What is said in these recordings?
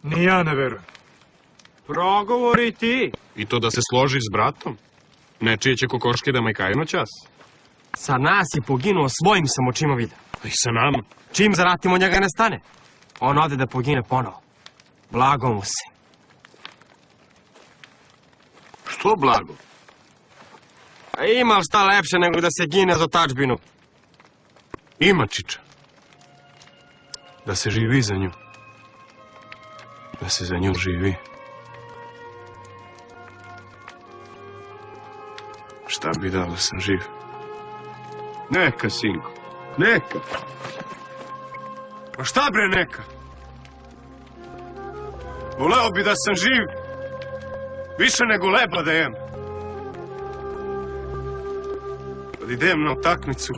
Ni ja ne verujem. Progovori ti. I to da se složiš s bratom? Nečije će kokoške da majkaju noćas. Sa nas je poginuo svojim sam očima vidio. I sa nama. Čim zaratimo njega ne stane. On ode da pogine ponovo. Blago mu se. Što blago? A ima li šta lepše nego da se gine za tadžbinu? Ima, čiča. Da se živi za nju. Da se za nju živi. Šta bi dao da sam živ? Neka, sinko. Neka. Pa šta bre neka? Voleo bi da sam živ. Više nego leba da jem. Da idem na utakmicu.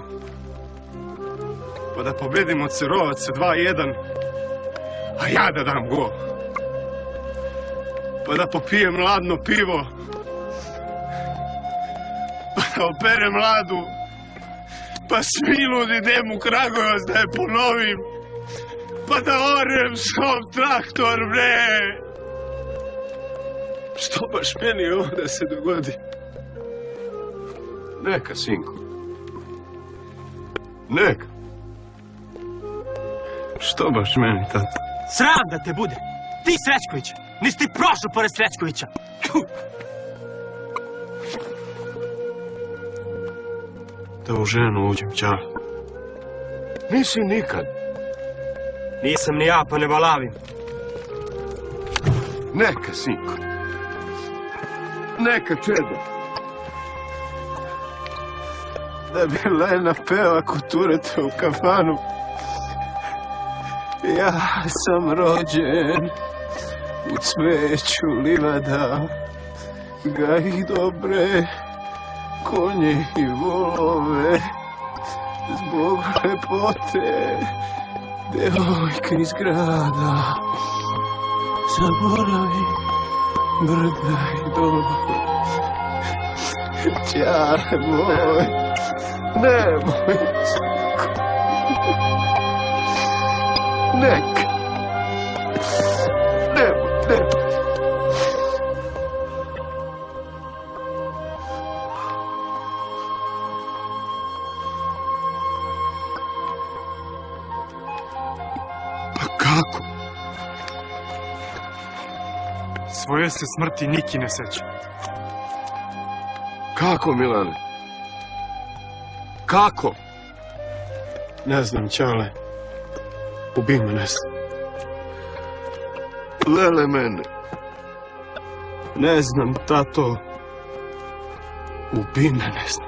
Pa da pobedim od Cerovaca 2-1. A ja da dam gol. Pa da popijem ladno pivo. Pa da operem ladu. Pa smilud idem u Kragujevac da je ponovim. Pa da orem svom traktor, bre. Što baš meni ovo da se dogodi? Neka, sinko. Neka. Što baš meni, tata? Sram da te bude. Ti Srećković. Nisi ti prošao pored Srećkovića. Da u ženu uđem, ćao. Nisi nikad. Nisam ni ja, pa ne balavim. Neka, sinko. Neka, čedo. Da bi Lena peva kuturete u kafanu. Ja sam rođen u cveću livada, gaji dobre konje i volove, zbog lepote devojke iz grada. Zaboravi brda i dole, ćale moj, nemoj. Neka. Nemoj. Pa kako? Svoje se smrti Niki ne seća. Kako, Milane? Kako? Ne znam, ćale. Ubij me, ne znam. Lele mene. Ne znam, tato. Ubij me, ne znam.